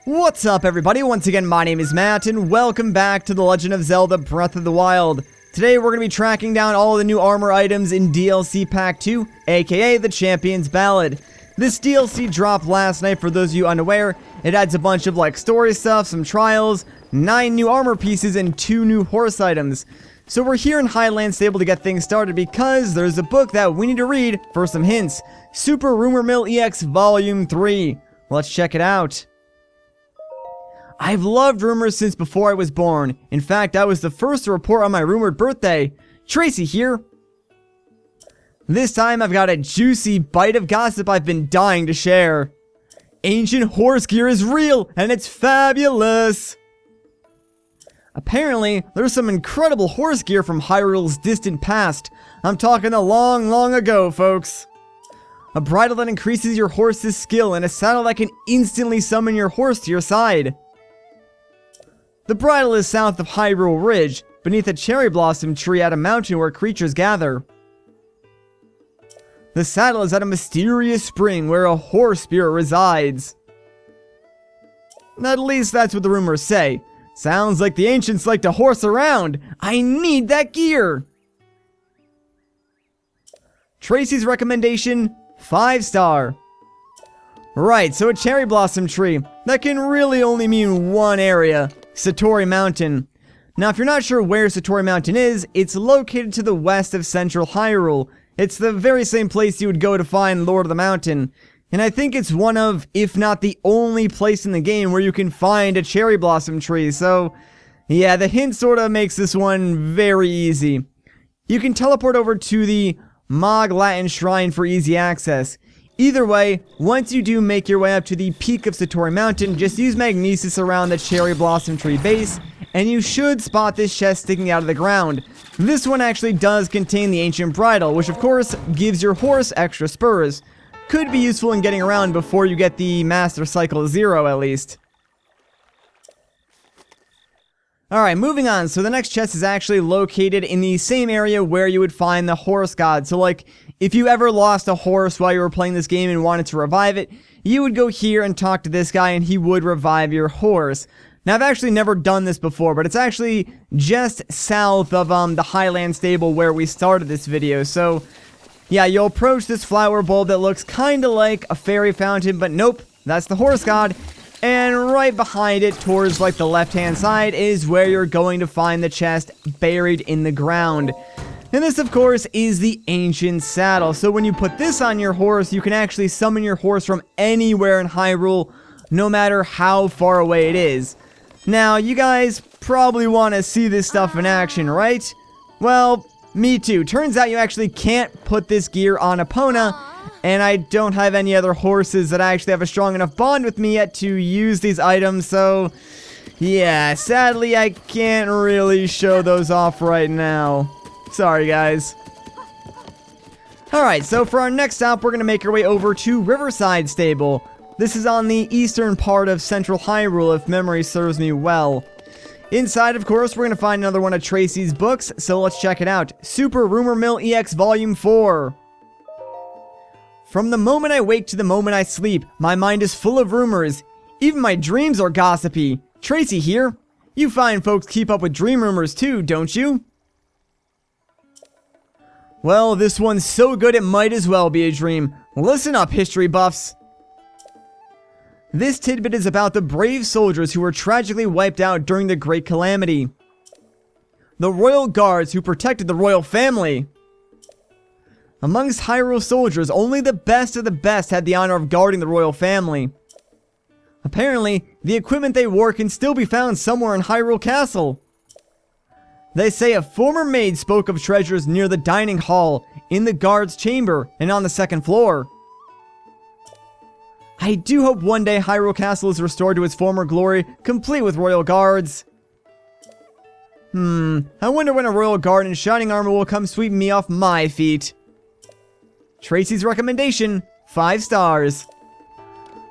What's up, everybody? Once again, my name is Matt, and welcome back to The Legend of Zelda Breath of the Wild. Today, we're going to be tracking down all the new armor items in DLC Pack 2, aka the Champions Ballad. This DLC dropped last night for those of you unaware. It adds a bunch of story stuff, some trials, 9 new armor pieces, and 2 new horse items. So we're here in HIGHLAND Stable to get things started because there's a book that we need to read for some hints. Super Rumor Mill EX Volume 3. Let's check it out. I've loved rumors since before I was born. In fact, I was the first to report on my rumored birthday. Tracy here. This time I've got a juicy bite of gossip I've been dying to share. Ancient horse gear is real, and it's fabulous! Apparently, there's some incredible horse gear from Hyrule's distant past. I'm talking the long, long ago, folks. A bridle that increases your horse's skill, and a saddle that can instantly summon your horse to your side. The bridle is south of Hyrule Ridge, beneath a cherry blossom tree at a mountain where creatures gather. The saddle is at a mysterious spring where a horse spirit resides. At least that's what the rumors say. Sounds like the ancients like to horse around. I need that gear! Tracy's recommendation, 5-star. Right, so a cherry blossom tree. That can really only mean one area. Satori Mountain. Now, if you're not sure where Satori Mountain is, it's located to the west of central Hyrule. It's the very same place you would go to find Lord of the Mountain. And I think it's one of, if not the only place in the game where you can find a cherry blossom tree. So, yeah, the hint sort of makes this one very easy. You can teleport over to the Mog Latin Shrine for easy access. Either way, once you do make your way up to the peak of Satori Mountain, just use Magnesis around the cherry blossom tree base, and you should spot this chest sticking out of the ground. This one actually does contain the ancient bridle, which of course gives your horse extra spurs. Could be useful in getting around before you get the Master Cycle 0 at least. Alright, moving on. So the next chest is actually located in the same area where you would find the horse god. So if you ever lost a horse while you were playing this game and wanted to revive it, you would go here and talk to this guy and he would revive your horse. Now, I've actually never done this before, but it's actually just south of the HIGHLAND Stable where we started this video. So, yeah, you'll approach this flower bulb that looks kind of like a fairy fountain, but nope, that's the horse god. And right behind it, towards the left-hand side, is where you're going to find the chest buried in the ground. And this, of course, is the ancient saddle. So when you put this on your horse, you can actually summon your horse from anywhere in Hyrule, no matter how far away it is. Now, you guys probably want to see this stuff in action, right? Well, me too. Turns out you actually can't put this gear on Epona, and I don't have any other horses that actually have a strong enough bond with me yet to use these items, so yeah, sadly I can't really show those off right now. Sorry, guys. Alright, so for our next stop, we're going to make our way over to Riverside Stable. This is on the eastern part of central Hyrule, if memory serves me well. Inside, of course, we're going to find another one of Tracy's books, so let's check it out. Super Rumor Mill EX Volume 4. From the moment I wake to the moment I sleep, my mind is full of rumors. Even my dreams are gossipy. Tracy here. You fine folks keep up with dream rumors too, don't you? Well, this one's so good it might as well be a dream. Listen up, history buffs. This tidbit is about the brave soldiers who were tragically wiped out during the Great Calamity. The royal guards who protected the royal family. Amongst Hyrule soldiers, only the best of the best had the honor of guarding the royal family. Apparently, the equipment they wore can still be found somewhere in Hyrule Castle. They say a former maid spoke of treasures near the dining hall, in the guard's chamber, and on the second floor. I do hope one day Hyrule Castle is restored to its former glory, complete with royal guards. I wonder when a royal guard in shining armor will come sweep me off my feet. Tracy's recommendation, 5 stars.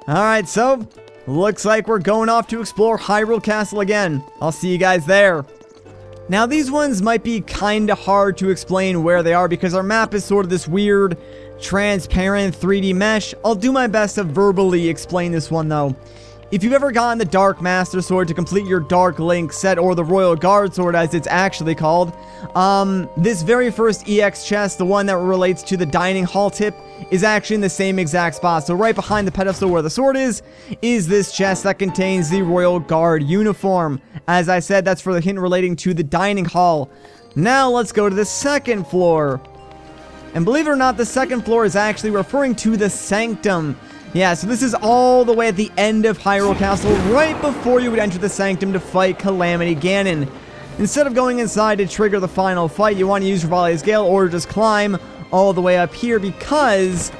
Alright, so, looks like we're going off to explore Hyrule Castle again. I'll see you guys there. Now, these ones might be kinda hard to explain where they are because our map is sort of this weird, transparent 3D mesh. I'll do my best to verbally explain this one though. if you've ever gotten the Dark Master Sword to complete your Dark Link set, or the Royal Guard Sword as it's actually called, this very first EX chest, the one that relates to the dining hall tip, is actually in the same exact spot. So right behind the pedestal where the sword is this chest that contains the Royal Guard uniform. As I said, that's for the hint relating to the dining hall. Now let's go to the second floor. And believe it or not, the second floor is actually referring to the Sanctum. Yeah, so this is all the way at the end of Hyrule Castle, right before you would enter the Sanctum to fight Calamity Ganon. Instead of going inside to trigger the final fight, you want to use Revali's Gale or just climb all the way up here, because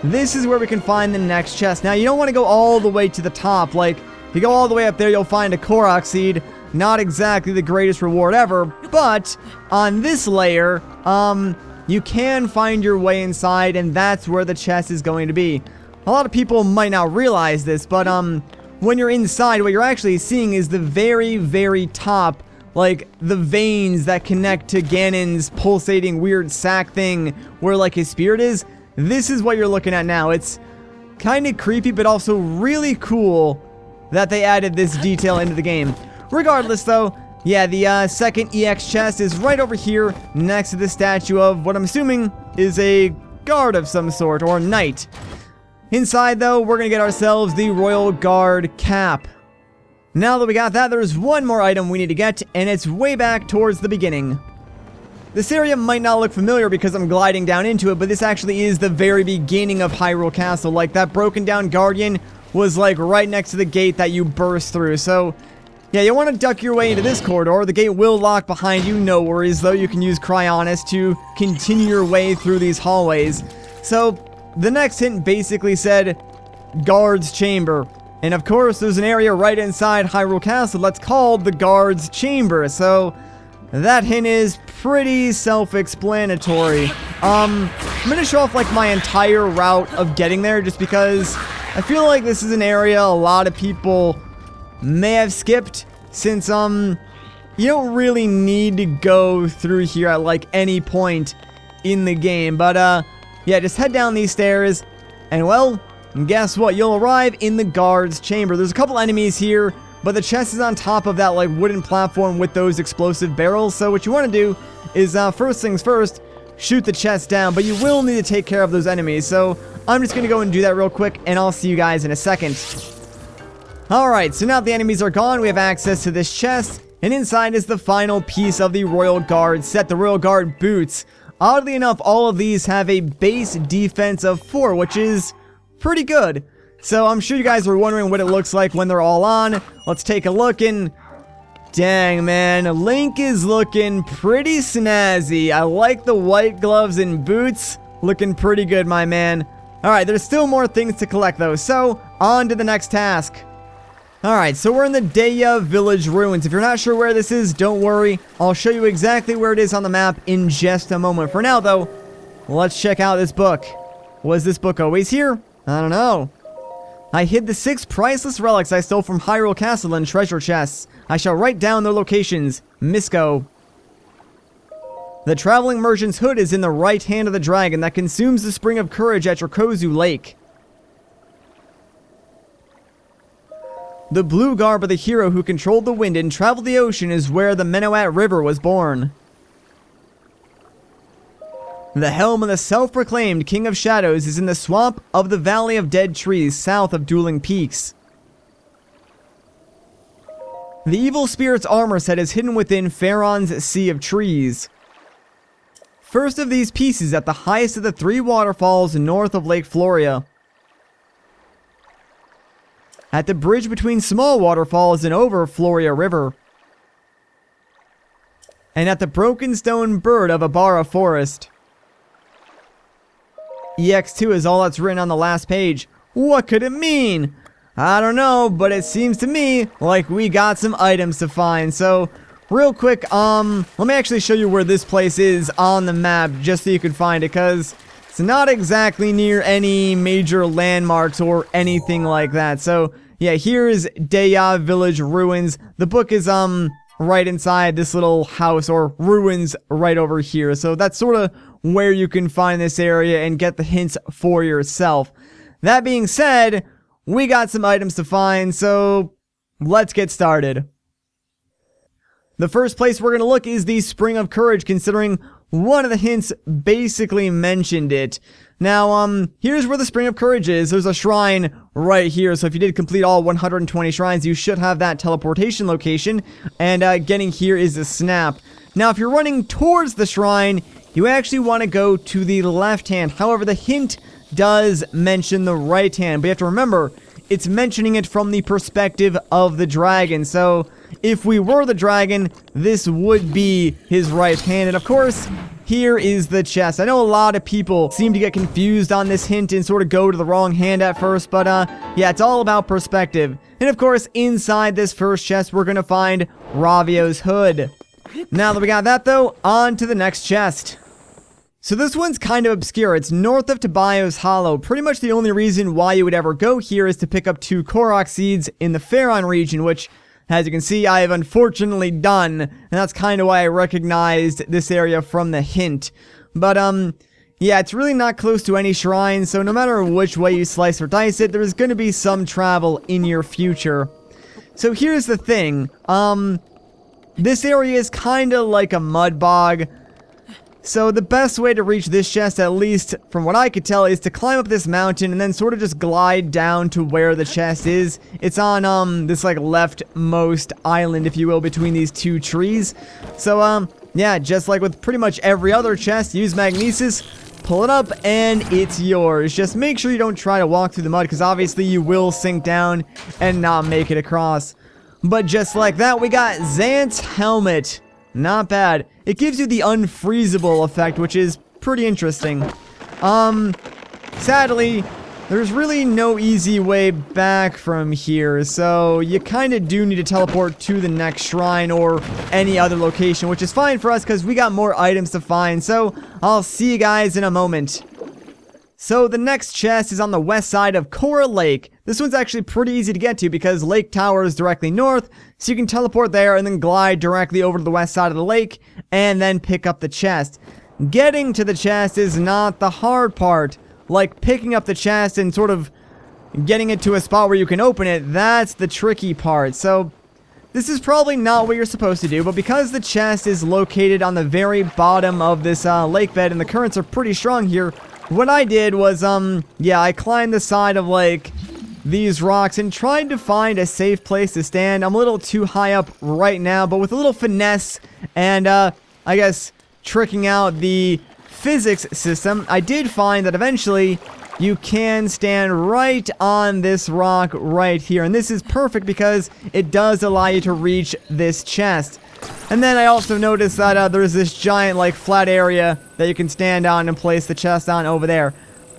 this is where we can find the next chest. Now, you don't want to go all the way to the top. Like, if you go all the way up there, you'll find a Korok Seed. Not exactly the greatest reward ever, but on this layer, you can find your way inside, and that's where the chest is going to be. A lot of people might not realize this, but when you're inside, what you're actually seeing is the very, very top, like the veins that connect to Ganon's pulsating weird sack thing where like his spirit is. This is what you're looking at now. It's kind of creepy, but also really cool that they added this detail into the game. Regardless though, yeah, the second EX chest is right over here next to the statue of what I'm assuming is a guard of some sort, or knight. Inside, though, we're going to get ourselves the Royal Guard cap. Now that we got that, there's one more item we need to get, and it's way back towards the beginning. This area might not look familiar because I'm gliding down into it, but this actually is the very beginning of Hyrule Castle. Like, that broken down Guardian was, like, right next to the gate that you burst through. So, yeah, you want to duck your way into this corridor. The gate will lock behind you, no worries, though. You can use Cryonis to continue your way through these hallways. So, the next hint basically said, Guard's Chamber. And of course, there's an area right inside Hyrule Castle that's called the Guard's Chamber. So, that hint is pretty self-explanatory. I'm going to show off like my entire route of getting there just because I feel like this is an area a lot of people may have skipped, since you don't really need to go through here at like any point in the game. But yeah, just head down these stairs, and well, guess what? You'll arrive in the Guard's Chamber. There's a couple enemies here, but the chest is on top of that like wooden platform with those explosive barrels. So what you want to do is, first things first, shoot the chest down, but you will need to take care of those enemies. So I'm just going to go and do that real quick, and I'll see you guys in a second. Alright, so now that the enemies are gone, we have access to this chest, and inside is the final piece of the Royal Guard set, the Royal Guard boots. Oddly enough, all of these have a base defense of 4, which is pretty good. So I'm sure you guys are wondering what it looks like when they're all on. Let's take a look, and dang, man, Link is looking pretty snazzy. I like the white gloves and boots. Looking pretty good, my man. Alright, there's still more things to collect though, so on to the next task. Alright, so we're in the Deya Village Ruins. If you're not sure where this is, don't worry. I'll show you exactly where it is on the map in just a moment. For now, though, let's check out this book. Was this book always here? I don't know. I hid the 6 priceless relics I stole from Hyrule Castle in treasure chests. I shall write down their locations. Misko. The traveling merchant's hood is in the right hand of the dragon that consumes the spring of courage at Dracozu Lake. The blue garb of the hero who controlled the wind and traveled the ocean is where the Menowat River was born. The helm of the self-proclaimed King of Shadows is in the swamp of the Valley of Dead Trees south of Dueling Peaks. The evil spirit's armor set is hidden within Faron's Sea of Trees. First of these pieces at the highest of the 3 waterfalls north of Lake Floria. At the bridge between small waterfalls and over Floria River. And at the broken stone bird of Abara Forest. EX2 is all that's written on the last page. What could it mean? I don't know, but it seems to me like we got some items to find. So, real quick, let me actually show you where this place is on the map, just so you can find it, because it's not exactly near any major landmarks or anything like that. So, yeah, here's Deya Village Ruins. The book is, right inside this little house, or ruins right over here. So that's sort of where you can find this area and get the hints for yourself. That being said, we got some items to find, so let's get started. The first place we're going to look is the Spring of Courage, considering one of the hints basically mentioned it. Now, here's where the Spring of Courage is. There's a shrine right here, so if you did complete all 120 shrines, you should have that teleportation location, and getting here is a snap. Now, if you're running towards the shrine, you actually want to go to the left hand. However, the hint does mention the right hand, but you have to remember, it's mentioning it from the perspective of the dragon. So, if we were the dragon, this would be his right hand. And of course, here is the chest. I know a lot of people seem to get confused on this hint and sort of go to the wrong hand at first, but yeah, it's all about perspective. And of course, inside this first chest, we're going to find Ravio's hood. Now that we got that though, on to the next chest. So this one's kind of obscure. It's north of Tobias Hollow. Pretty much the only reason why you would ever go here is to pick up 2 Korok seeds in the Faron region, which, as you can see, I have unfortunately done, and that's kind of why I recognized this area from the hint. But, yeah, it's really not close to any shrine, so no matter which way you slice or dice it, there's going to be some travel in your future. So here's the thing, this area is kind of like a mud bog. So the best way to reach this chest, at least from what I could tell, is to climb up this mountain and then sort of just glide down to where the chest is. It's on this like leftmost island, if you will, between these 2 trees. So yeah, just like with pretty much every other chest, use magnesis, pull it up, and it's yours. Just make sure you don't try to walk through the mud, because obviously you will sink down and not make it across. But just like that, we got Xant's helmet. Not bad. It gives you the unfreezable effect, which is pretty interesting. Sadly, there's really no easy way back from here, so you kind of do need to teleport to the next shrine or any other location, which is fine for us because we got more items to find, so I'll see you guys in a moment. So the next chest is on the west side of Cora Lake. This one's actually pretty easy to get to because Lake Tower is directly north, so you can teleport there and then glide directly over to the west side of the lake and then pick up the chest. Getting to the chest is not the hard part. Like picking up the chest and sort of getting it to a spot where you can open it, that's the tricky part. So this is probably not what you're supposed to do, but because the chest is located on the very bottom of this lake bed and the currents are pretty strong here, what I did was, yeah, I climbed the side of, like, these rocks and tried to find a safe place to stand. I'm a little too high up right now, but with a little finesse and, I guess, tricking out the physics system, I did find that eventually you can stand right on this rock right here. And this is perfect because it does allow you to reach this chest. And then I also noticed that there's this giant, like, flat area that you can stand on and place the chest on over there.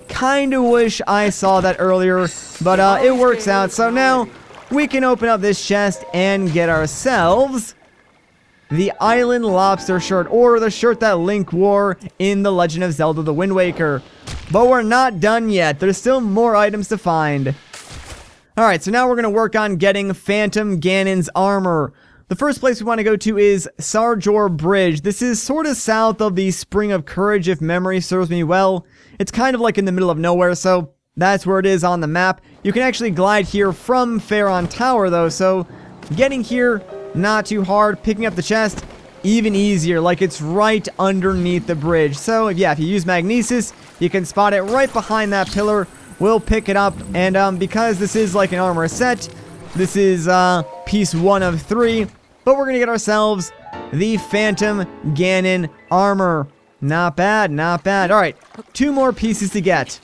Kinda wish I saw that earlier, but it works out. So now we can open up this chest and get ourselves the Island Lobster shirt, or the shirt that Link wore in The Legend of Zelda: The Wind Waker. But we're not done yet. There's still more items to find. Alright, so now we're going to work on getting Phantom Ganon's armor. The first place we want to go to is Sarjor Bridge. This is sort of south of the Spring of Courage, if memory serves me well. It's kind of like in the middle of nowhere, so that's where it is on the map. You can actually glide here from Faron Tower, though, so getting here, not too hard. Picking up the chest, even easier, like it's right underneath the bridge. So, yeah, if you use Magnesis, you can spot it right behind that pillar. We'll pick it up, and because this is like an armor set, this is piece 1 of 3, but we're going to get ourselves the Phantom Ganon armor. Not bad, not bad. Alright, 2 more pieces to get.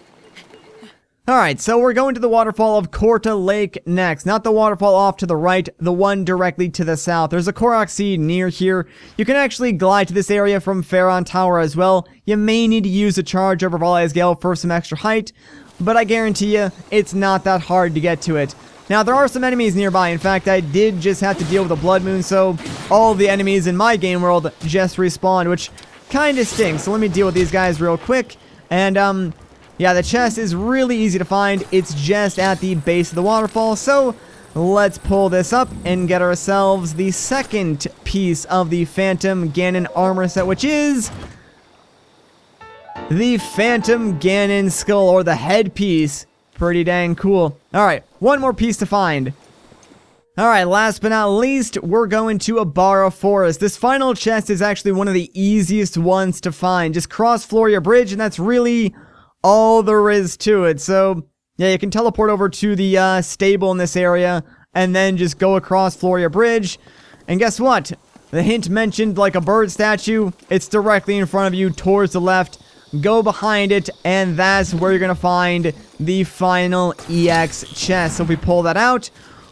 Alright, so we're going to the waterfall of Korta Lake next. Not the waterfall off to the right, the one directly to the south. There's a Korok seed near here. You can actually glide to this area from Faron Tower as well. You may need to use a charge over Valai's Gale for some extra height, but I guarantee you, it's not that hard to get to it. Now, there are some enemies nearby. In fact, I did just have to deal with a blood moon, so all the enemies in my game world just respawned, which kind of stinks. So let me deal with these guys real quick. And, yeah, the chest is really easy to find. It's just at the base of the waterfall. So let's pull this up and get ourselves the second piece of the Phantom Ganon armor set, which is the Phantom Ganon skull, or the headpiece Pretty dang cool. Alright, one more piece to find. Alright, last but not least, we're going to Abara Forest. This final chest is actually one of the easiest ones to find. Just cross Floria Bridge, and that's really all there is to it. So, yeah, you can teleport over to the stable in this area, and then just go across Floria Bridge. And guess what? The hint mentioned like a bird statue. It's directly in front of you towards the left. Go behind it, and that's where you're going to find the final EX chest. So if we pull that out,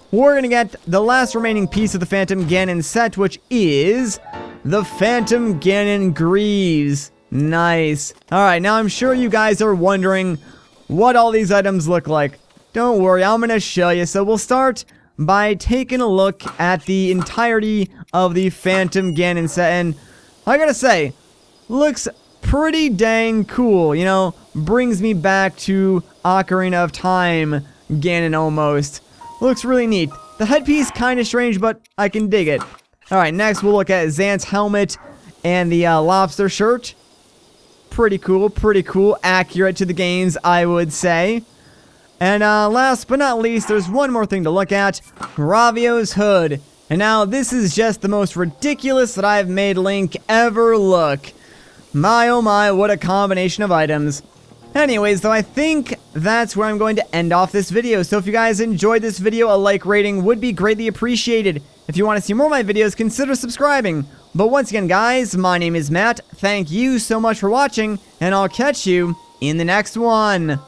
we're going to get the last remaining piece of the Phantom Ganon set, which is the Phantom Ganon Greaves. Nice. Alright, now I'm sure you guys are wondering what all these items look like. Don't worry, I'm going to show you. So we'll start by taking a look at the entirety of the Phantom Ganon set. And I gotta say, looks pretty dang cool. You know, brings me back to Ocarina of Time Ganon almost. Looks really neat. The headpiece kind of strange, but I can dig it. Alright, next we'll look at Xant's helmet and the lobster shirt. Pretty cool. Accurate to the games, I would say. And last but not least, there's one more thing to look at. Ravio's hood. And now this is just the most ridiculous that I've made Link ever look. My oh my, what a combination of items. Anyways, though, I think that's where I'm going to end off this video. So if you guys enjoyed this video, a like rating would be greatly appreciated. If you want to see more of my videos, consider subscribing. But once again, guys, my name is Matt. Thank you so much for watching, and I'll catch you in the next one.